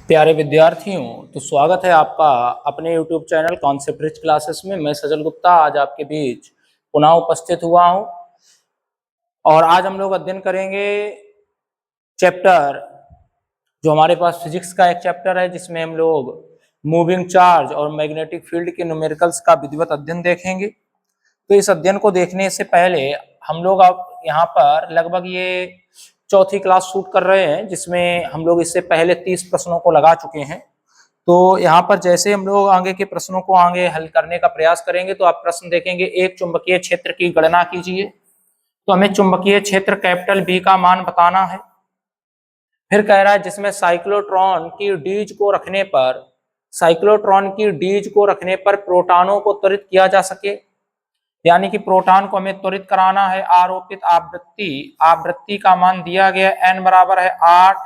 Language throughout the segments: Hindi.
प्यारे विद्यार्थियों, तो स्वागत है आपका अपने YouTube channel concept rich classes में। मैं सजल गुप्ता आज आपके बीच पुनः उपस्थित हुआ हूं और आज हम लोग अध्ययन करेंगे चैप्टर जो हमारे पास फिजिक्स का एक चैप्टर है जिसमें हम लोग मूविंग चार्ज और मैग्नेटिक फील्ड के न्यूमेरिकल्स का विधिवत अध्ययन देखेंगे। तो इस अध्ययन को देखने से पहले हम लोग अब यहाँ पर लगभग ये चौथी क्लास शूट कर रहे हैं जिसमें हम लोग इससे पहले 30 प्रश्नों को लगा चुके हैं। तो यहाँ पर जैसे हम लोग आगे के प्रश्नों को आगे हल करने का प्रयास करेंगे तो आप प्रश्न देखेंगे, एक चुंबकीय क्षेत्र की गणना कीजिए। तो हमें चुंबकीय क्षेत्र कैपिटल बी का मान बताना है। फिर कह रहा है जिसमें साइक्लोट्रॉन की डीज को रखने पर प्रोटॉनों को त्वरित किया जा सके, यानी कि प्रोटॉन को हमें त्वरित कराना है। आरोपित आवृत्ति का मान दिया गया n बराबर है 8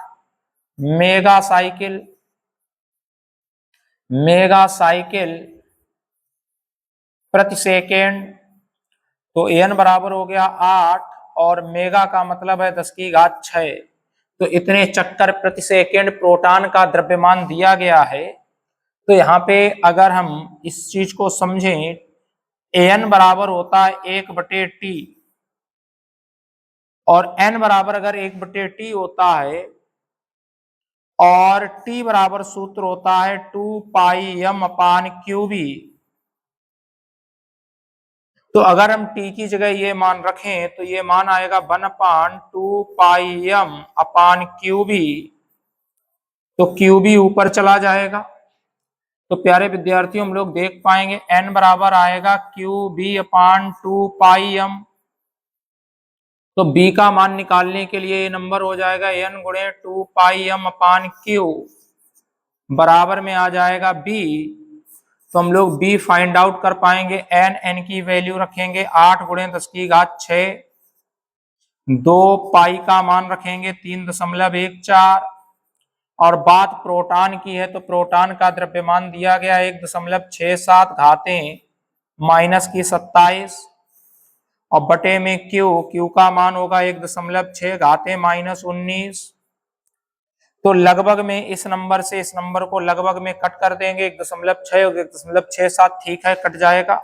मेगा साइकिल प्रति सेकेंड। तो n बराबर हो गया 8 और मेगा का मतलब है 10⁶। तो इतने चक्कर प्रति सेकेंड प्रोटॉन का द्रव्यमान दिया गया है। तो यहाँ पे अगर हम इस चीज को समझें, an बराबर होता है 1/T और n बराबर अगर 1/T होता है और T बराबर सूत्र होता है 2πm/qv। तो अगर हम T की जगह ये मान रखें तो ये मान आएगा 1/2πm/qv। तो qv ऊपर चला जाएगा। तो प्यारे विद्यार्थियों, हम लोग देख पाएंगे n बराबर आएगा qv/2πm। तो b का मान निकालने के लिए ये नंबर हो जाएगा n गुणे 2πm/q बराबर में आ जाएगा b। तो हम लोग b फाइंड आउट कर पाएंगे। n की वैल्यू रखेंगे 8 गुणे 10⁶, 2 पाई का मान रखेंगे 3.14 और बात प्रोटॉन की है तो प्रोटॉन का द्रव्यमान दिया गया 1.67 घातें -27 और बटे में क्यू का मान होगा 1.6 घातें -19। तो लगभग में इस नंबर से इस नंबर को लगभग में कट कर देंगे, 1.6 और 1.67 ठीक है, कट जाएगा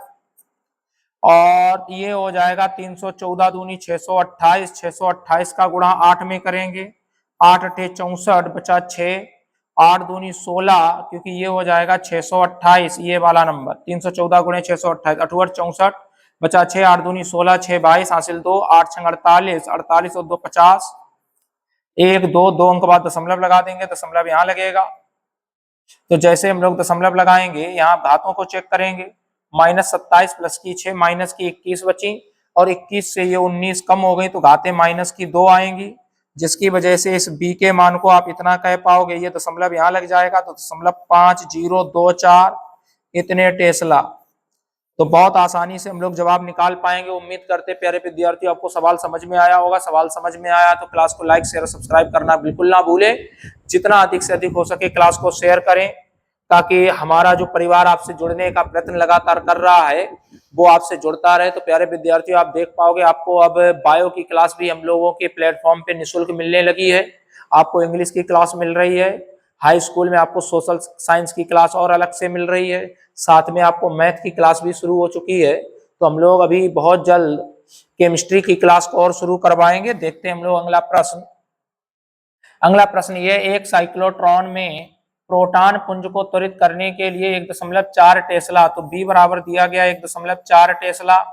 और ये हो जाएगा 314 दूनी 628, 628 का गुणा 8 में करेंगे, 8 × 8 = 64 बचा 6, 8 दूनी 16 क्योंकि ये हो जाएगा 628 ये वाला नंबर, 314 गुणे 628 8 × 64 बचा 6, 8 दूनी 16 6 22 हासिल 2, 8 × 48 48 और 2 50, 1 2 अंक बाद दशमलव लगा देंगे, दशमलव यहाँ लगेगा। तो जैसे हम लोग दशमलव लगाएंगे यहाँ घातों को चेक करेंगे, -27 प्लस की 6 माइनस की 21 बची और 21 से ये 19 कम हो गई तो घातें -2 आएंगी, जिसकी वजह से इस b के मान को आप इतना कह पाओगे। ये दशमलव यहाँ लग जाएगा तो 0.5024 इतने टेस्ला। तो बहुत आसानी से हम लोग जवाब निकाल पाएंगे। उम्मीद करते प्यारे विद्यार्थियों आपको सवाल समझ में आया होगा। सवाल समझ में आया तो क्लास को लाइक शेयर सब्सक्राइब करना बिल्कुल ना भूलें। जितना अधिक से अधिक हो सके क्लास को शेयर करें ताकि हमारा जो परिवार आपसे जुड़ने का प्रयत्न लगातार कर रहा है वो आपसे जुड़ता रहे। तो प्यारे विद्यार्थियों आप देख पाओगे आपको अब बायो की क्लास भी हम लोगों के प्लेटफॉर्म पे निःशुल्क मिलने लगी है। आपको इंग्लिश की क्लास मिल रही है, हाई स्कूल में आपको सोशल साइंस की क्लास और अलग से मिल रही है, साथ में आपको मैथ की क्लास भी शुरू हो चुकी है। तो हम लोग अभी बहुत जल्द केमिस्ट्री की क्लास को और शुरू करवाएंगे। देखते हैं हम लोग अगला प्रश्न ये, एक साइक्लोट्रॉन में प्रोटॉन पुंज को त्वरित करने के लिए 1.4 टेस्ला, तो बी बराबर दिया गया 1.4 टेस्ला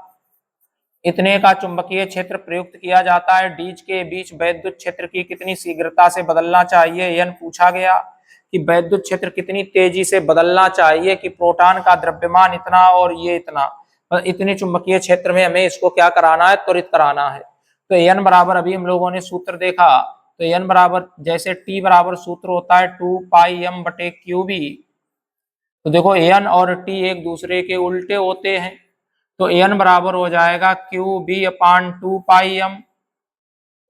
इतने का चुंबकीय क्षेत्र प्रयुक्त किया जाता है। डीज के बीच वैद्युत क्षेत्र की कितनी शीघ्रता से बदलना चाहिए, यह पूछा गया कि वैद्युत क्षेत्र कितनी तेजी से बदलना चाहिए कि प्रोटॉन का द्रव्यमान इतना और ये इतना, इतने चुंबकीय क्षेत्र में हमें इसको क्या कराना है, त्वरित कराना है। तो n बराबर अभी हम लोगों ने सूत्र देखा, तो n बराबर जैसे t बराबर सूत्र होता है 2πm/qv। तो देखो n और t एक दूसरे के उल्टे होते हैं, तो n बराबर हो जाएगा qb/2πm।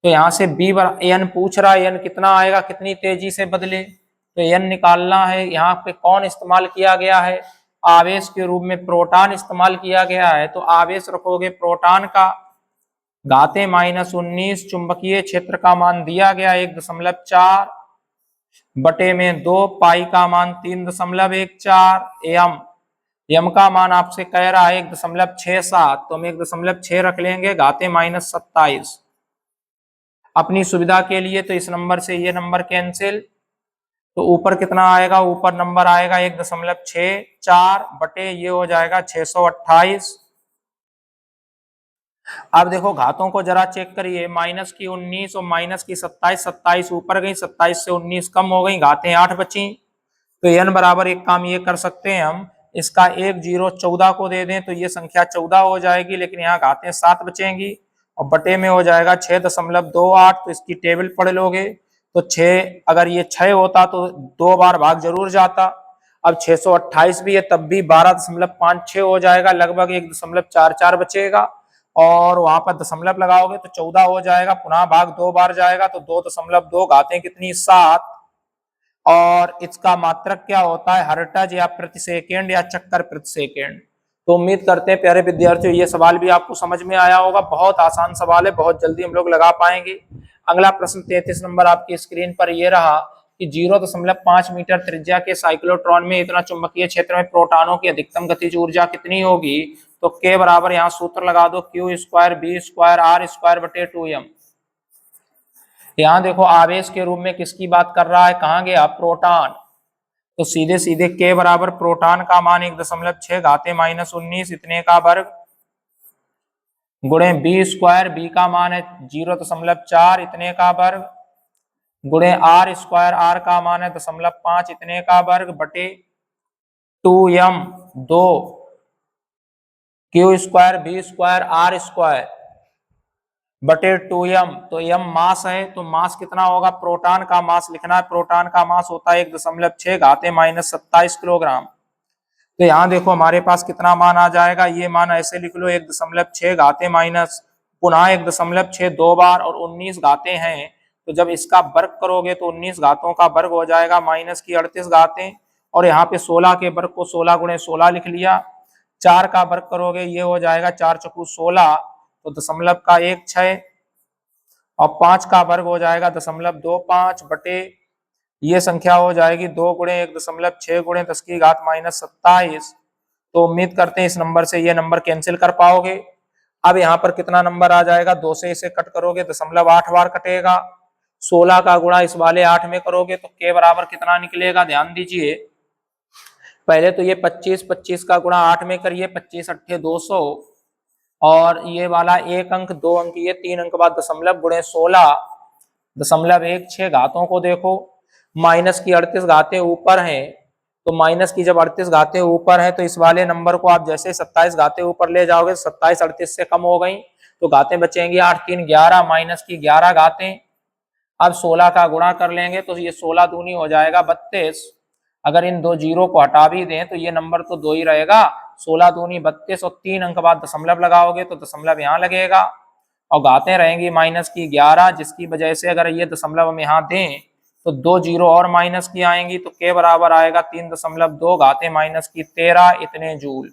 तो यहाँ से n पूछ रहा है n कितना आएगा, कितनी तेजी से बदले, तो n निकालना है। यहाँ पे कौन इस्तेमाल किया गया है, आवेश के रूप में प्रोटॉन इस्तेमाल किया गया है। तो आवेश रखोगे प्रोटॉन का, घातें -19, चुंबकीय क्षेत्र का मान दिया गया 1.4, बटे में 2 पाई का मान 3.14 एम का मान आपसे कह रहा है 1.67, तो हम 1.6 रख लेंगे, घाते -27 अपनी सुविधा के लिए। तो इस नंबर से ये नंबर कैंसिल, तो ऊपर कितना आएगा, ऊपर नंबर आएगा 1.64 बटे ये हो जाएगा 628। अब देखो घातों को जरा चेक करिए, माइनस की 19 और माइनस की 27, 27 ऊपर गई, 27 से 19 कम हो गई, घातें 8 बची। तो n बराबर एक काम ये कर सकते हैं हम, इसका एक जीरो 14 को दे दें तो ये संख्या 14 हो जाएगी, लेकिन यहाँ घातें 7 बचेंगी और बटे में हो जाएगा 6.28। तो इसकी टेबल पढ़ लोगे तो 6, अगर ये 6 होता तो 2 बार भाग जरूर जाता। अब 628 भी है तब भी 12.56 हो जाएगा, लगभग 1.44 बचेगा, और वहां पर दशमलव लगाओगे तो 14 हो जाएगा, पुनः भाग 2 बार जाएगा तो 2.2, घातें कितनी 7। और इसका मात्रक क्या होता है, हर्ट्ज या प्रति सेकेंड या चक्कर प्रति सेकेंड। तो उम्मीद करते हैं प्यारे विद्यार्थियों ये सवाल भी आपको समझ में आया होगा, बहुत आसान सवाल है, बहुत जल्दी हम लोग लगा पाएंगे। अगला प्रश्न 33 नंबर आपकी स्क्रीन पर ये रहा कि 0.5 मीटर त्रिज्या के साइक्लोट्रॉन में इतना चुंबकीय क्षेत्र में प्रोटॉनों की अधिकतम गतिज ऊर्जा कितनी होगी। तो के बराबर यहाँ सूत्र लगा दो, Q square B square R square बटे 2m। यहाँ देखो आवेश के रूप में किसकी बात कर रहा है, कहाँ गया, प्रोटॉन। तो सीधे सीधे के बराबर प्रोटॉन का मान 1.6 घाते -19 इतने का वर्ग गुणे बी स्क्वायर, बी का मान है 0.4 इतने का वर्ग गुणे आर स्क्वायर, आर का मान है 0.5 इतने का वर्ग बटे 2m 2 Q square B square R square बटे 2m। तो m मास है, तो मास कितना होगा, प्रोटॉन का मास लिखना है, प्रोटॉन का मास होता है 1.6 घाते -27 किलोग्राम। तो यहाँ देखो हमारे पास कितना मान आ जाएगा, ये मान ऐसे लिख लो 1.6 घाते माइनस पुनः 1.6 दो बार और 19 घाते हैं, तो जब इसका वर्ग करोगे तो 19 घातों का वर्ग हो जाएगा माइनस की 38 घातें, और यहाँ पे 16 के वर्ग को 16 गुणे 16 लिख लिया। 4 का वर्ग करोगे ये हो जाएगा 4 चौकू 16, तो दशमलव का 1.6 और 5 का वर्ग हो जाएगा 0.25 बटे ये संख्या हो जाएगी 2 गुणे 1.6 गुणे 10 की घात -27। तो उम्मीद करते हैं इस नंबर से ये नंबर कैंसिल कर पाओगे। अब यहाँ पर कितना नंबर आ जाएगा, 2 से इसे कट करोगे 0.8 बार कटेगा, 16 का गुणा इस वाले 8 में करोगे तो के बराबर कितना निकलेगा, ध्यान दीजिए। पहले तो ये 25 का गुणा 8 में करिए, 25 अट्ठे 200, और ये वाला 1 अंक 2 अंक ये 3 अंक बाद दशमलव गुणे 16.16 घातों को देखो, माइनस की 38 घातें ऊपर हैं, तो माइनस की जब 38 घातें ऊपर है तो इस वाले नंबर को आप जैसे 27 घातें ऊपर ले जाओगे, 27 38 से कम हो गई तो घातें बचेंगी 8 3 11, माइनस की 11 घातें। अब 16 का गुणा कर लेंगे तो ये 16 दूनी हो जाएगा 32, अगर इन दो जीरो को हटा भी दें तो ये नंबर तो 2 ही रहेगा, 16 दूनी 32 और 3 अंक बाद दशमलव लगाओगे तो दशमलव यहाँ लगेगा और घातें रहेंगी माइनस की 11, जिसकी वजह से अगर ये दशमलव हम यहाँ दें तो 2 जीरो और माइनस की आएंगी, तो के बराबर आएगा 3.2 घातें माइनस की 13 इतने जूल।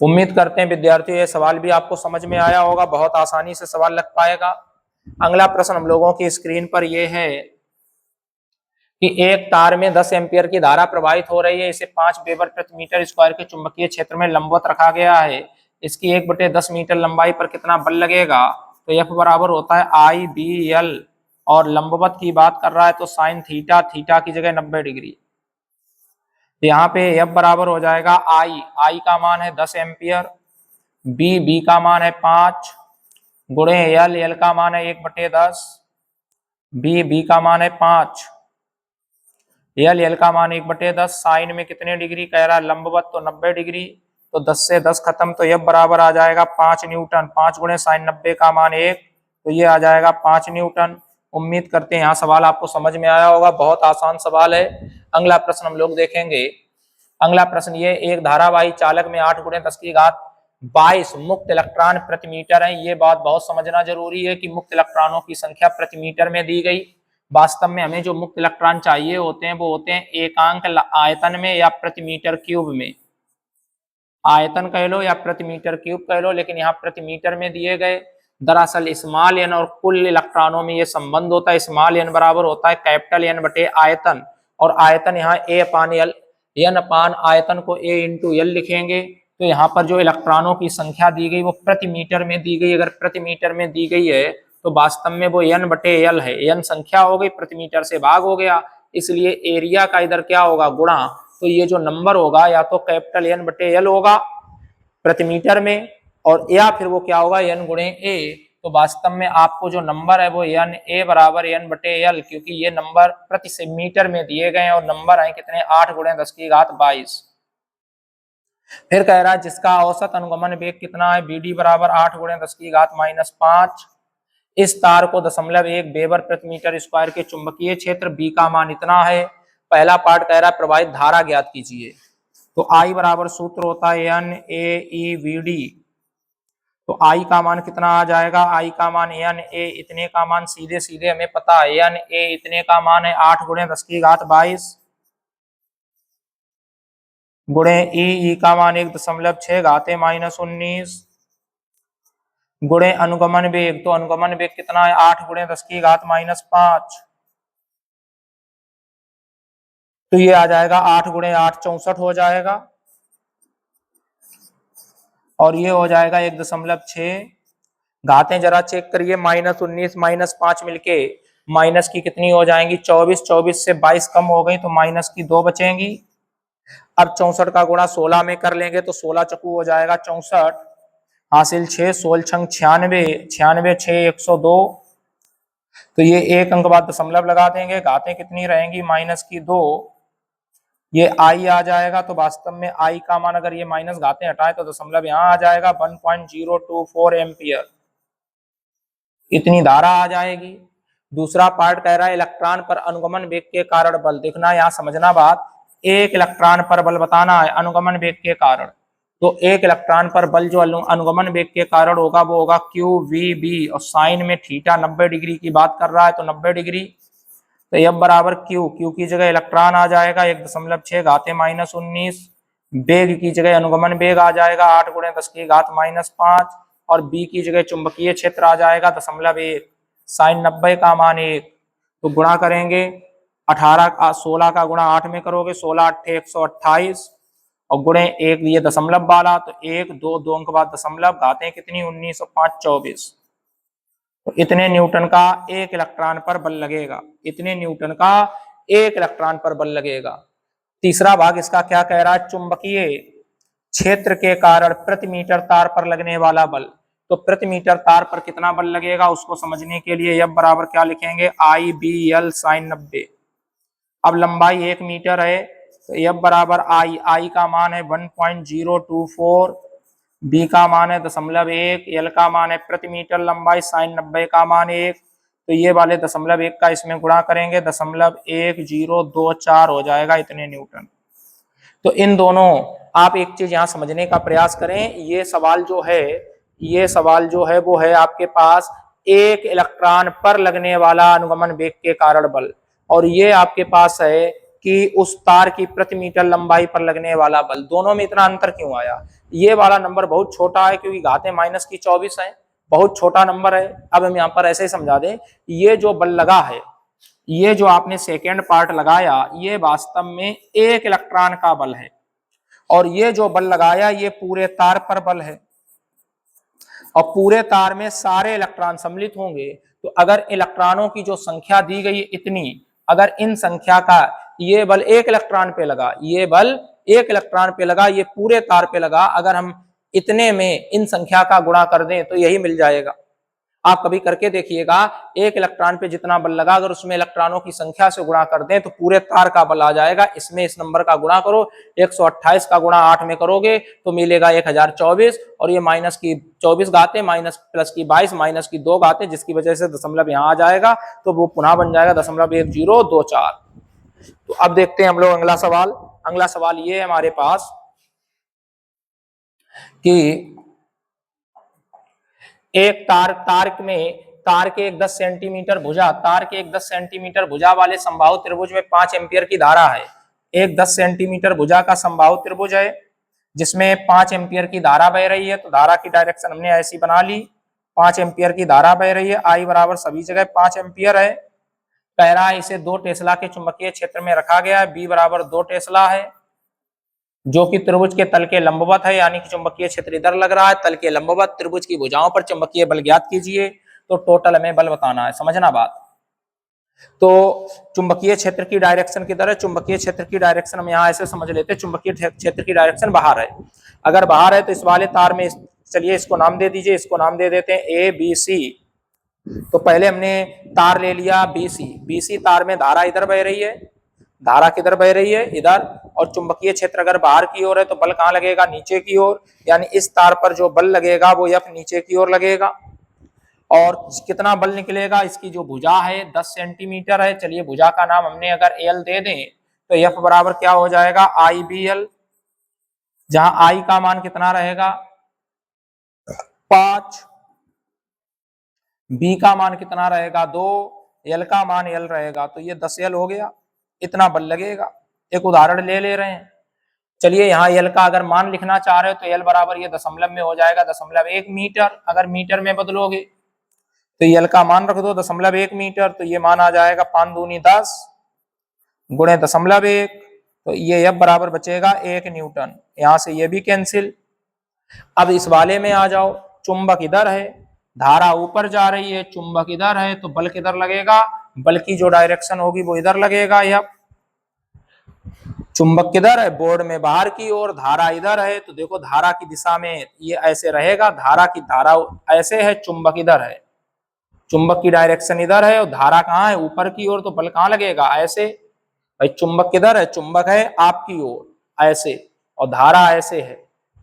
उम्मीद करते हैं विद्यार्थियों ये सवाल भी आपको समझ में आया होगा, बहुत आसानी से सवाल लग पाएगा। अगला प्रश्न हम लोगों की स्क्रीन पर यह है कि एक तार में 10 एम्पियर की धारा प्रवाहित हो रही है, इसे 5 वेबर प्रति मीटर स्क्वायर के चुंबकीय क्षेत्र में लंबवत रखा गया है, इसकी 1/10 मीटर लंबाई पर कितना बल लगेगा। तो F बराबर होता है IBL, और लंबवत की बात कर रहा है तो साइन थीटा, थीटा की जगह 90 डिग्री। तो यहाँ पे F बराबर हो जाएगा I का मान है 10 एम्पियर, B का मान है 5 गुणे L का मान है 1/10, B का मान है 5, L का मान 1/10, साइन में कितने डिग्री कह रहा है, लंबवत तो 90 डिग्री, तो 10 से 10 खत्म, तो F बराबर आ जाएगा 5 न्यूटन, 5 गुणे साइन 90 का मान 1, तो ये आ जाएगा 5 न्यूटन। उम्मीद करते हैं यहाँ सवाल आपको समझ में आया होगा, बहुत आसान सवाल है। अगला प्रश्न हम लोग देखेंगे। अगला प्रश्न ये, एक धारावाही चालक में 8 गुणे 10 की घात 22 मुक्त इलेक्ट्रॉन प्रति मीटर है। ये बात बहुत समझना जरूरी है कि मुक्त इलेक्ट्रॉनों की संख्या प्रति मीटर में दी गई, वास्तव में हमें जो मुक्त इलेक्ट्रॉन चाहिए होते हैं वो होते हैं एकांक आयतन में या प्रति मीटर क्यूब में, आयतन कह लो या प्रति मीटर क्यूब कह लो, लेकिन यहाँ प्रति मीटर में दिए गए। दरअसल स्मॉल एन और कुल इलेक्ट्रॉनों में ये संबंध होता है, स्मॉल एन बराबर होता है कैपिटल एन बटे आयतन, और आयतन यहाँ ए अपान एल, एन अपान आयतन को ए इंटू एल लिखेंगे। तो यहाँ पर जो इलेक्ट्रॉनों की संख्या दी गई वो प्रति मीटर में दी गई, अगर प्रति मीटर में दी गई है तो वास्तव में वो एन बटे एल है, एन संख्या हो गई, प्रति मीटर से भाग हो गया, इसलिए एरिया का इधर क्या होगा गुणा, तो ये जो नंबर होगा या तो कैपिटल एन बटे एल होगा प्रति मीटर में, और या फिर वो क्या होगा एन गुणे ए। तो वास्तव में आपको जो नंबर है वो एन ए बराबर एन बटे एल, क्योंकि ये नंबर प्रति मीटर में दिए गए हैं और नंबर है कितने 8 गुणे 10 की घात 22। फिर कह रहा है जिसका औसत अनुगमन वेग कितना है, बी डी बराबर 8 गुणे 10 की घात -5। इस तार को 0.1 वेबर प्रति मीटर स्क्वायर के चुंबकीय क्षेत्र बी का मान इतना है। पहला पार्ट कह रहा है प्रवाहित धारा ज्ञात कीजिए, तो आई बराबर सूत्र होता है N A E V D, तो आई का मान कितना आ जाएगा, आई का मान एन ए इतने का मान सीधे सीधे हमें पता है एन ए इतने का मान है 8 गुणे 10 की घात 22 गुणे ई का मान 1.6 घाते -19 गुणे अनुगमन वेग, तो अनुगमन वेग कितना है 8 गुणे 10 की घात -5, तो ये आ जाएगा 8 गुणे 8 64 हो जाएगा, और ये हो जाएगा 1.6, घातें जरा चेक करिए, -19 -5 मिलके माइनस की कितनी हो जाएंगी 24, 24 से 22 कम हो गई तो माइनस की 2 बचेंगी। अब 64 का गुणा 16 में कर लेंगे तो 16 चक्कू हो जाएगा 64, हासिल 6, 16 छंग 96, 96 6 102, तो ये एक अंक बाद दशमलव लगा देंगे, घातें कितनी रहेंगी माइनस की 2, ये आई आ जाएगा, तो वास्तव में आई का मान अगर ये माइनस घातें हटाए तो दशमलव यहाँ आ जाएगा 1.024 एम्पियर, इतनी धारा आ जाएगी। दूसरा पार्ट कह रहा है इलेक्ट्रॉन पर अनुगमन वेग के कारण बल, देखना यहाँ समझना बात, एक इलेक्ट्रॉन पर बल बताना है अनुगमन वेग के कारण, तो एक इलेक्ट्रॉन पर बल जो अनुगमन वेग के कारण होगा वो होगा क्यू वी बी, और साइन में थीटा 90 डिग्री की बात कर रहा है तो 90 डिग्री, तो एफ बराबर क्यू, क्यू की जगह इलेक्ट्रॉन आ जाएगा 1.6 घाते -19, वेग की जगह अनुगमन वेग आ जाएगा 8 गुणे 10 की घात -5, और बी की जगह चुंबकीय क्षेत्र आ जाएगा 0.1, साइन 90 का मान 1, तो गुणा करेंगे 16 का गुणा 8 में करोगे 16 8 128, और गुणे 1 ये दशमलव वाला तो 1 2 2 अंक बाद दशमलव, घातें कितनी 19 और 5 24, तो इतने न्यूटन का एक इलेक्ट्रॉन पर बल लगेगा, इतने न्यूटन का एक इलेक्ट्रॉन पर बल लगेगा। तीसरा भाग इसका क्या कह रहा है, चुंबकीय क्षेत्र के कारण प्रति मीटर तार पर लगने वाला बल, तो प्रति मीटर तार पर कितना बल लगेगा उसको समझने के लिए एफ बराबर क्या लिखेंगे आई बी एल साइन 90। अब लंबाई 1 मीटर है तो एफ बराबर आई का मान है 1.024, बी का मान है 0.1, एल का मान है प्रति मीटर लंबाई, साइन 90 का मान 1, तो ये वाले 0.1 का इसमें गुणा करेंगे 0.1024 हो जाएगा इतने न्यूटन। तो इन दोनों, आप एक चीज यहाँ समझने का प्रयास करें, ये सवाल जो है वो है आपके पास एक इलेक्ट्रॉन पर लगने वाला अनुगमन वेग के कारण बल, और ये आपके पास है कि उस तार की प्रति मीटर लंबाई पर लगने वाला बल, दोनों में इतना अंतर क्यों आया, ये वाला नंबर बहुत छोटा है क्योंकि घातें -24 है, बहुत छोटा नंबर है। अब हम यहाँ पर ऐसे ही समझा दें, ये जो बल लगा है, ये जो आपने सेकेंड पार्ट लगाया ये वास्तव में एक इलेक्ट्रॉन का बल है, और ये जो बल लगाया ये पूरे तार पर बल है, और पूरे तार में सारे इलेक्ट्रॉन सम्मिलित होंगे, तो अगर इलेक्ट्रॉनों की जो संख्या दी गई है इतनी, अगर इन संख्या का ये बल एक इलेक्ट्रॉन पे लगा, ये बल एक इलेक्ट्रॉन पे लगा, ये पूरे तार पे लगा, अगर हम इतने में इन संख्या का गुणा कर दें तो यही मिल जाएगा। आप कभी करके देखिएगा, एक इलेक्ट्रॉन पे जितना बल लगा अगर उसमें इलेक्ट्रॉनों की संख्या से गुणा कर दें तो पूरे तार का बल आ जाएगा। इसमें इस नंबर का गुणा करो, 128 का गुणा 8 में करोगे तो मिलेगा 1024, और ये माइनस की 24 घातें माइनस प्लस की 22 माइनस की 2 घातें, जिसकी वजह से दशमलव यहाँ आ जाएगा, तो वो पुनः बन जाएगा 0.1024। तो अब देखते हैं हम लोग अगला सवाल। अगला सवाल ये है हमारे पास कि एक तार के एक 10 सेंटीमीटर भुजा वाले समबाहु त्रिभुज में 5 एम्पियर की धारा है। एक 10 सेंटीमीटर भुजा का समबाहु त्रिभुज है जिसमें 5 एम्पियर की धारा बह रही है, तो धारा की डायरेक्शन हमने ऐसी बना ली 5 एम्पियर की धारा बह रही है, आई बराबर सभी जगह 5 एम्पियर है। कह रहा है इसे 2 टेस्ला के चुंबकीय क्षेत्र में रखा गया है, बी बराबर 2 टेस्ला है, जो कि त्रिभुज के तल के लंबवत है, यानी कि चुंबकीय क्षेत्र इधर लग रहा है, तल के लंबवत, त्रिभुज की भुजाओं पर चुंबकीय बल ज्ञात कीजिए। तो टोटल हमें बल बताना है, समझना बात। तो चुंबकीय क्षेत्र की डायरेक्शन किधर है, चुंबकीय क्षेत्र की डायरेक्शन हम यहाँ ऐसे समझ लेते हैं, चुंबकीय क्षेत्र की डायरेक्शन बाहर है। अगर बाहर है तो इस वाले तार में, चलिए इसको नाम दे दीजिए, इसको नाम दे देते हैं ए बी सी। तो पहले हमने तार ले लिया बीसी, बीसी तार में धारा इधर बह रही है, धारा किधर बह रही है, इधर, और चुंबकीय क्षेत्र अगर बाहर की ओर है तो बल कहाँ लगेगा, नीचे की ओर, यानी इस तार पर जो बल लगेगा वो एफ नीचे की ओर लगेगा। और कितना बल निकलेगा, इसकी जो भुजा है 10 सेंटीमीटर है, चलिए भुजा का नाम हमने अगर एल दे दें तो एफ बराबर क्या हो जाएगा, आई बी एल, जहां आई का मान कितना रहेगा 5, बी का मान कितना रहेगा 2, एल का मान एल रहेगा, तो ये 10 एल हो गया, इतना बल लगेगा। एक उदाहरण ले रहे हैं, चलिए यहाँ एल का अगर मान लिखना चाह रहे हो तो एल बराबर ये दशमलव में हो जाएगा 0.1 मीटर, अगर मीटर में बदलोगे तो एल का मान रख दो 0.1 मीटर, तो ये मान आ जाएगा 5 दूनी 10 गुणे 0.1, तो ये एफ बराबर बचेगा 1 न्यूटन, यहां से ये भी कैंसिल। अब इस वाले में आ जाओ, चुंबक इधर है, धारा ऊपर जा रही है, चुंबक इधर है, तो बल किधर लगेगा, बल की जो डायरेक्शन होगी वो इधर लगेगा। यह चुंबक किधर है, बोर्ड में बाहर की ओर, धारा इधर है, तो देखो धारा की दिशा में ये ऐसे रहेगा, धारा ऐसे है, चुंबक इधर है, चुंबक की डायरेक्शन इधर है और धारा कहाँ है, ऊपर की ओर, तो बल कहाँ लगेगा, ऐसे। भाई चुंबक किधर है, चुंबक है आपकी ओर ऐसे, और धारा ऐसे है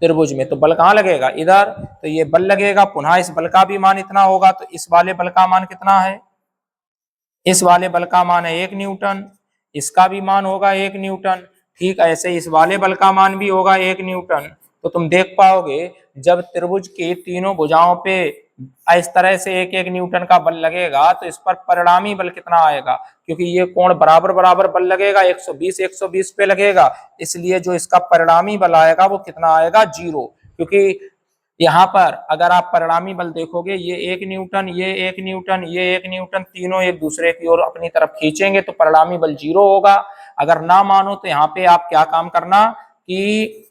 त्रिभुज में, तो बल कहाँ लगेगा, इधर, तो ये बल लगेगा। पुनः इस बल का भी मान इतना होगा, तो इस वाले बल का मान कितना है, इस वाले बल का मान है 1 न्यूटन, इसका भी मान होगा 1 न्यूटन, ठीक ऐसे इस वाले बल का मान भी होगा 1 न्यूटन। तो तुम देख पाओगे जब त्रिभुज की तीनों भुजाओं पे इस तरह से 1-1 न्यूटन का बल लगेगा तो इस पर परिणामी बल कितना आएगा, क्योंकि ये कोण बराबर बराबर बल लगेगा, 120 पे लगेगा, इसलिए जो इसका परिणामी बल आएगा वो कितना आएगा, 0। क्योंकि यहाँ पर अगर आप परिणामी बल देखोगे, ये 1 न्यूटन, ये 1 न्यूटन, ये 1 न्यूटन, तीनों एक दूसरे की ओर अपनी तरफ खींचेंगे तो परिणामी बल 0 होगा। अगर ना मानो तो यहाँ पे आप क्या काम करना कि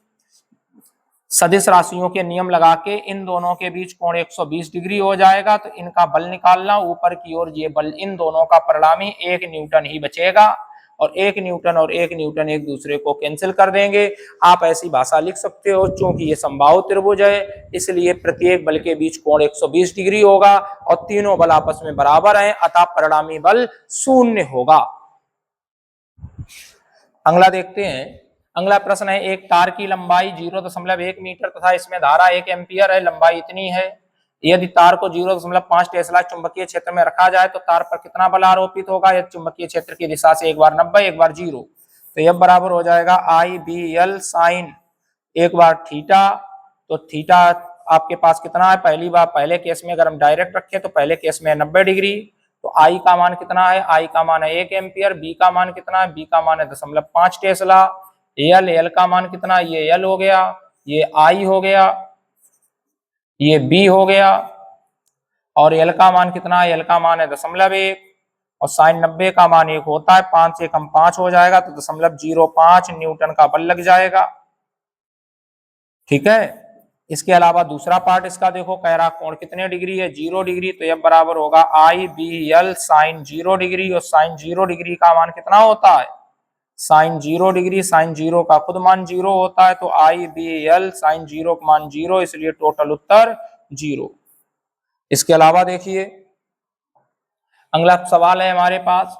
सदिश राशियों के नियम लगा के इन दोनों के बीच कोण 120 डिग्री हो जाएगा, तो इनका बल निकालना, ऊपर की ओर ये बल, इन दोनों का परिणामी 1 न्यूटन ही बचेगा, और 1 न्यूटन और 1 न्यूटन एक दूसरे को कैंसिल कर देंगे। आप ऐसी भाषा लिख सकते हो, चूंकि ये समबाहु त्रिभुज है इसलिए प्रत्येक बल के बीच कोण 120 डिग्री होगा और तीनों बल आपस में बराबर हैं, अतः परिणामी बल 0 होगा। अगला देखते हैं, अगला प्रश्न है, एक तार की लंबाई 0.1 मीटर तथा इसमें धारा 1 एम्पियर है, लंबाई इतनी है, यदि तार को 0.5 टेस्ला चुंबकीय क्षेत्र में रखा जाए तो तार पर कितना बल आरोपित होगा, यदि चुंबकीय क्षेत्र की दिशा से एक बार 90 एक बार 0, तो यह बराबर हो जाएगा आई बी एल साइन एक बार थीटा। तो थीटा आपके पास कितना है, पहली बार पहले केस में अगर हम डायरेक्ट रखें तो पहले केस में 90 डिग्री, तो आई का मान कितना है, आई का मान है 1 एम्पियर, बी का मान कितना है, बी का मान है 0.5 टेस्ला, एल का मान कितना है, ये एल हो गया, ये आई हो गया, ये बी हो गया, और एल का मान कितना है, एल का मान है 0.1, और साइन 90 का मान 1 होता है, 5 से कम 5 हो जाएगा, तो 0.05 न्यूटन का बल लग जाएगा। ठीक है, इसके अलावा दूसरा पार्ट इसका देखो, कह रहा कोण कितने डिग्री है, 0 डिग्री, तो यह बराबर होगा आई बी एल साइन 0 डिग्री, और साइन 0 डिग्री का मान कितना होता है, साइन 0 डिग्री, साइन 0 का खुद मान 0 होता है, तो आई बी एल साइन 0 का मान 0, इसलिए टोटल उत्तर 0। इसके अलावा देखिए अगला सवाल है हमारे पास,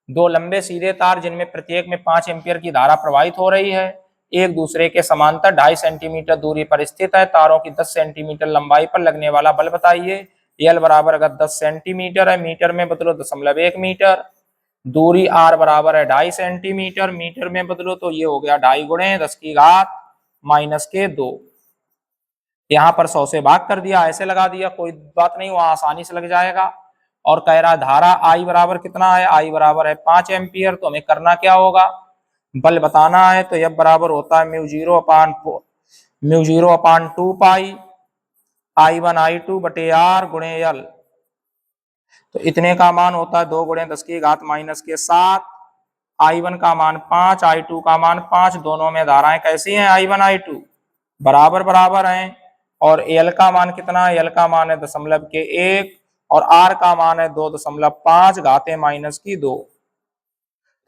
दो लंबे सीधे तार जिनमें प्रत्येक में 5 एम्पियर की धारा प्रवाहित हो रही है, एक दूसरे के समांतर 2.5 सेंटीमीटर दूरी पर स्थित है, तारों की 10 सेंटीमीटर लंबाई पर लगने वाला बल बताइए। एल बराबर अगर 10 सेंटीमीटर है, मीटर में बदलो 0.1 मीटर, दूरी आर बराबर है 2.5 सेंटीमीटर, मीटर में बदलो तो ये हो गया 2.5 गुणे 10⁻⁻2। यहाँ पर 100 से भाग कर दिया, ऐसे लगा दिया, कोई बात नहीं, वहां आसानी से लग जाएगा। और कह रहा धारा आई बराबर कितना है, आई बराबर है 5 एम्पियर, तो हमें करना क्या होगा, बल बताना है, तो यह बराबर होता है म्यू 0/2 पाई I1 I2 बटे R गुणे L। तो इतने का मान होता है 2 गुणे 10 की घात माइनस के 7। I1 का मान 5, I2 का मान 5, दोनों में धाराएं कैसी हैं I1 I2 बराबर बराबर हैं। और L का मान कितना है, L का मान है 0.1 और R का मान है 2.5 घाते माइनस की 2।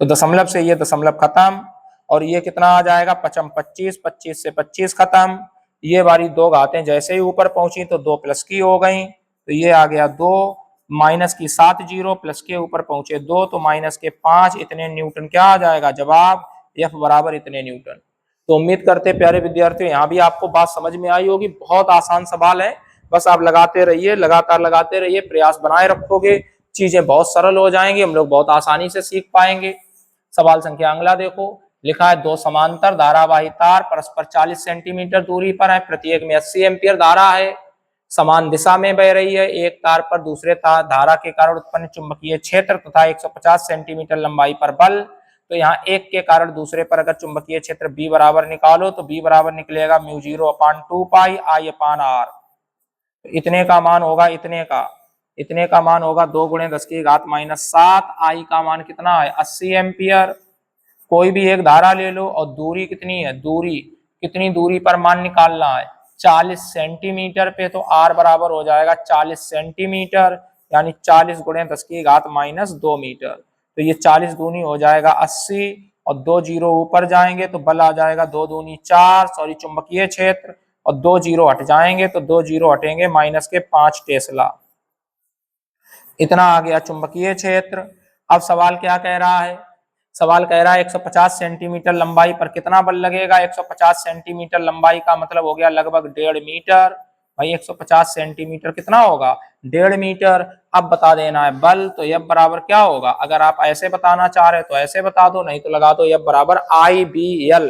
तो दशमलव से ये दशमलव खत्म और ये कितना आ जाएगा 25, 25 से 25 खत्म। ये वाली 2 घातें जैसे ही ऊपर पहुंची तो 2 प्लस की हो गई, तो ये आ गया 2, माइनस की 7 जीरो, प्लस के ऊपर पहुंचे 2 तो माइनस के 5। इतने न्यूटन क्या आ जाएगा जवाब, F बराबर इतने न्यूटन। तो उम्मीद करते प्यारे विद्यार्थियों यहाँ भी आपको बात समझ में आई होगी। बहुत आसान सवाल है, बस आप लगाते रहिए, लगातार लगाते रहिए, प्रयास बनाए रखोगे, चीजें बहुत सरल हो जाएंगी, हम लोग बहुत आसानी से सीख पाएंगे। सवाल संख्या अगला देखो, लिखा है 2 समांतर धारावाही तार परस्पर 40 सेंटीमीटर दूरी पर है, प्रत्येक में 80 एम्पीयर धारा है, समान दिशा में बह रही है। एक तार पर दूसरे तार धारा के कारण उत्पन्न चुंबकीय क्षेत्र तथा 150 सेंटीमीटर लंबाई पर बल। तो यहाँ एक के कारण दूसरे पर अगर चुंबकीय क्षेत्र B बराबर निकालो तो B बराबर निकलेगा μ0/2 पाई I/R। इतने का मान होगा, इतने का मान होगा 2 गुणे 10 की घात माइनस 7। I का मान कितना है 80 एम्पियर। कोई भी एक धारा ले लो और दूरी कितनी है, दूरी कितनी दूरी पर मान निकालना है 40 सेंटीमीटर पे, तो R बराबर हो जाएगा 40 सेंटीमीटर, यानी 40 गुणे 10 की घात माइनस 2 मीटर। तो ये 40 दूनी हो जाएगा 80 और 2 जीरो ऊपर जाएंगे तो बल आ जाएगा 2 दूनी 4, सॉरी चुंबकीय क्षेत्र, और 2 जीरो हट जाएंगे तो 2 जीरो हटेंगे माइनस के 5 टेस्ला। इतना आ गया चुंबकीय क्षेत्र। अब सवाल क्या कह रहा है, सवाल कह रहा है 150 सेंटीमीटर लंबाई पर कितना बल लगेगा। 150 सेंटीमीटर लंबाई का मतलब हो गया लगभग 1.5 मीटर। भाई 150 सेंटीमीटर कितना होगा 1.5 मीटर। अब बता देना है बल, तो F बराबर क्या होगा, अगर आप ऐसे बताना चाह रहे तो ऐसे बता दो, नहीं तो लगा दो F बराबर IBL,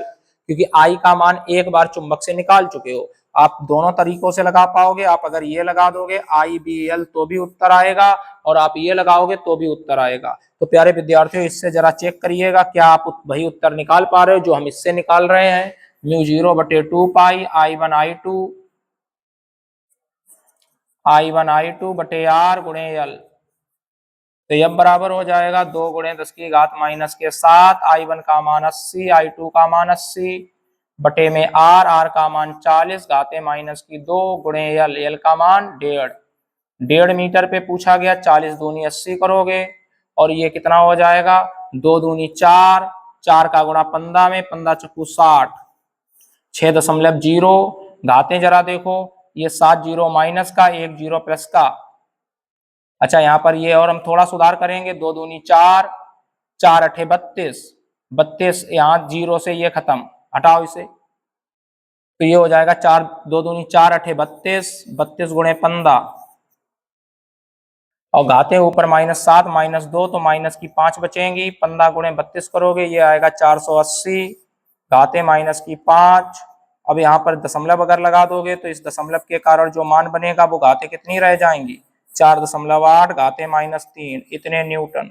क्योंकि I का मान एक बार चुंबक से निकाल चुके हो। आप दोनों तरीकों से लगा पाओगे, आप अगर ये लगा दोगे IBL तो भी उत्तर आएगा, और आप ये लगाओगे तो भी उत्तर आएगा। तो प्यारे विद्यार्थियों इससे जरा चेक करिएगा क्या आप वही उत्तर निकाल पा रहे हो जो हम इससे निकाल रहे हैं, μ0/2 पाई I1 I2 बटे R गुणे L। तो F बराबर हो जाएगा 2 गुणे 10 की घात माइनस के 7। I1 का मान 80, I2 का मान 80 बटे में R का मान 40 घाते माइनस की 2 गुणे L का मान 1.5 मीटर पे पूछा गया। 40 दूनी 80 करोगे और ये कितना हो जाएगा 2 दूनी 4, 4 का गुणा 15 में, 15 चक्कू 60, 6.0। घातें जरा देखो, ये 7 जीरो माइनस का, 1 जीरो प्लस का। अच्छा यहाँ पर ये और हम थोड़ा सुधार करेंगे, 2 दूनी 4, 4 अठे 32, 32 यहाँ जीरो से ये खत्म, हटाओ इसे, तो ये हो जाएगा 4 2 दूनी 4 अठे 32, 32 गुणे 15, और घाते ऊपर -7 -2 तो माइनस की 5 बचेंगी। 15 गुणे 32 करोगे ये आएगा 480, घाते माइनस की 5। अब यहाँ पर दशमलव अगर लगा दोगे तो इस दशमलव के कारण जो मान बनेगा वो घाते कितनी रह जाएंगी 4.8 घाते -3, इतने न्यूटन।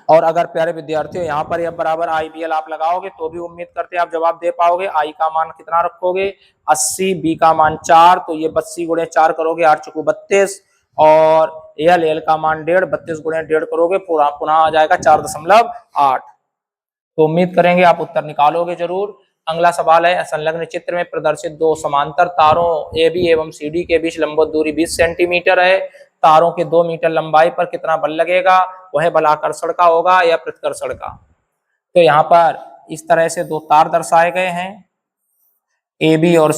और अगर प्यारे विद्यार्थियों यहाँ पर F बराबर IBL आप लगाओगे तो भी उम्मीद करते हैं आप जवाब दे पाओगे। I का मान कितना रखोगे 80, B का मान 4, तो ये 82 गुणे 4 करोगे 8 चुकू 32, और L का मान 1.5, 32 गुणे 1.5 करोगे पूरा पुनः आ जाएगा 4.8। तो उम्मीद करेंगे आप उत्तर निकालोगे जरूर। अगला सवाल है, संलग्न चित्र में प्रदर्शित 2 समांतर तारों AB एवं CD के बीच लंबवत दूरी 20 सेंटीमीटर है। तारों के 2 मीटर लंबाई पर कितना बल लगेगा, वह बल आकर्षण का होगा या प्रतिकर्षण का। तो यहाँ पर इस तरह से 2 तार दर्शाए गए हैं, AB और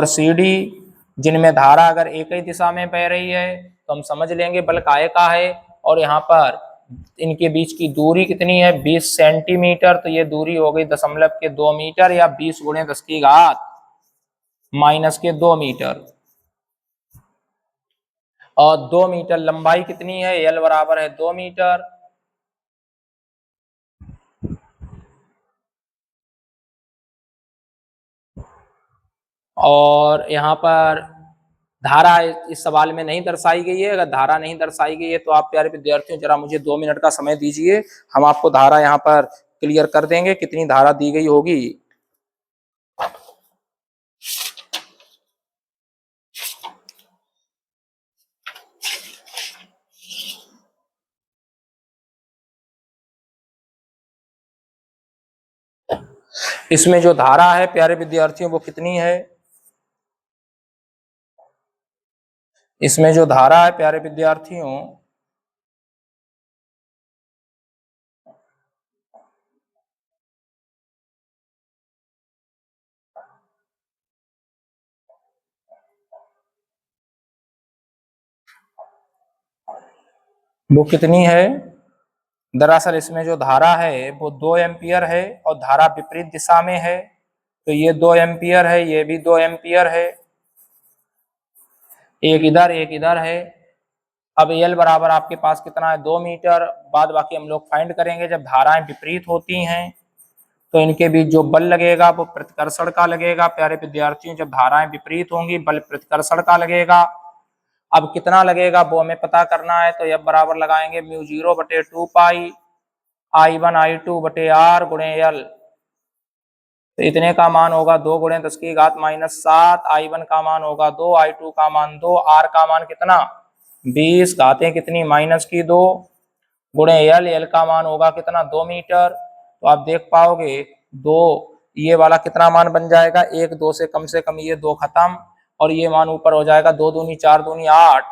CD, जिनमें धारा अगर एक ही दिशा में बह रही है तो हम समझ लेंगे बल काय का है। और यहाँ पर इनके बीच की दूरी कितनी है 20 सेंटीमीटर, तो ये दूरी हो गई 0.2 मीटर या 20 गुणे 10 की घात माइनस के 2 मीटर। और 2 मीटर लंबाई कितनी है, L बराबर है 2 मीटर। और यहाँ पर धारा इस सवाल में नहीं दर्शाई गई है। अगर धारा नहीं दर्शाई गई है तो आप प्यारे विद्यार्थियों जरा मुझे 2 मिनट का समय दीजिए, हम आपको धारा यहाँ पर क्लियर कर देंगे कितनी धारा दी गई होगी। इसमें जो धारा है प्यारे विद्यार्थियों वो कितनी है? इसमें जो धारा है प्यारे विद्यार्थियों वो कितनी है? दरअसल इसमें जो धारा है वो 2 एम्पियर है और धारा विपरीत दिशा में है, तो ये 2 एम्पियर है, ये भी 2 एम्पियर है, एक इधर है। अब एल बराबर आपके पास कितना है? 2 मीटर। बाद बाकी हम लोग फाइंड करेंगे। जब धाराएं विपरीत होती हैं तो इनके बीच जो बल लगेगा वो प्रतिकर्षण का लगेगा प्यारे विद्यार्थियों। जब धाराएं विपरीत होंगी बल प्रतिकर्षण का लगेगा। अब कितना लगेगा वो हमें पता करना है, तो F बराबर लगाएंगे म्यू 0/2 पाई I1 I2 बटे R गुणे L। तो इतने का मान होगा 2 गुणे 10 की घात -7। I1 का मान होगा 2, I2 का मान 2, R का मान कितना? 20, घातें कितनी? -2 गुणे L का मान होगा कितना? 2 मीटर। तो आप देख पाओगे 2, ये वाला कितना मान बन जाएगा? 1 2 से कम ये 2 खत्म, और ये मान ऊपर हो जाएगा 2 दूनी 4 दूनी 8।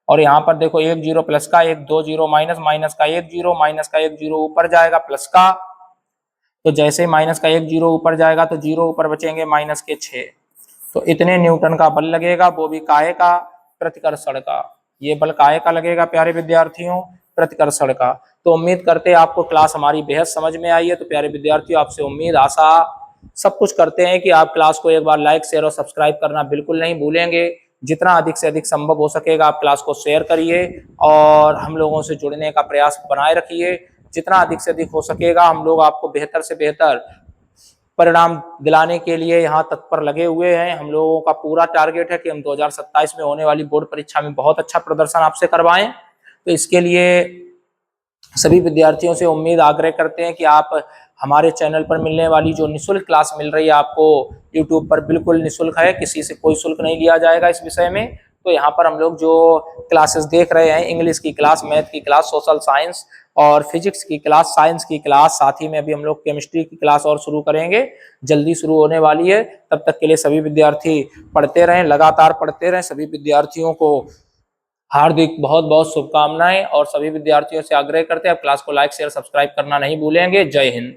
और यहाँ पर देखो 1 0 प्लस का 1 2 0 माइनस, माइनस का 1 0, माइनस का 1 0 ऊपर जाएगा प्लस का। तो जैसे माइनस का 1 0 ऊपर जाएगा तो 0 ऊपर बचेंगे माइनस के 6। तो इतने न्यूटन का बल लगेगा, वो भी काहे का? प्रतिकर्षण का। ये बल काहे का लगेगा प्यारे विद्यार्थियों? प्रतिकर्षण का। तो उम्मीद करते हैं आपको क्लास हमारी बेहद समझ में आई है। तो प्यारे विद्यार्थियों आपसे उम्मीद आशा सब कुछ करते हैं कि आप क्लास को एक बार लाइक शेयर और सब्सक्राइब करना बिल्कुल नहीं भूलेंगे। जितना अधिक से अधिक संभव हो सकेगा आप क्लास को शेयर करिए और हम लोगों से जुड़ने का प्रयास बनाए रखिए। जितना अधिक से अधिक हो सकेगा हम लोग आपको बेहतर से बेहतर परिणाम दिलाने के लिए यहाँ तत्पर लगे हुए हैं। हम लोगों का पूरा टारगेट है कि हम 2027 में होने वाली बोर्ड परीक्षा में बहुत अच्छा प्रदर्शन आपसे करवाएं। तो इसके लिए सभी विद्यार्थियों से उम्मीद आग्रह करते हैं कि आप हमारे चैनल पर मिलने वाली जो निःशुल्क क्लास मिल रही है आपको यूट्यूब पर, बिल्कुल निःशुल्क है, किसी से कोई शुल्क नहीं लिया जाएगा इस विषय में। तो यहाँ पर हम लोग जो क्लासेस देख रहे हैं, इंग्लिश की क्लास, मैथ की क्लास, सोशल साइंस और फिजिक्स की क्लास, साइंस की क्लास, साथ ही में अभी हम लोग केमिस्ट्री की क्लास और शुरू करेंगे, जल्दी शुरू होने वाली है। तब तक के लिए सभी विद्यार्थी पढ़ते रहें, लगातार पढ़ते रहें। सभी विद्यार्थियों को हार्दिक बहुत बहुत शुभकामनाएं और सभी विद्यार्थियों से आग्रह करते हैं आप क्लास को लाइक शेयर सब्सक्राइब करना नहीं भूलेंगे। जय हिंद।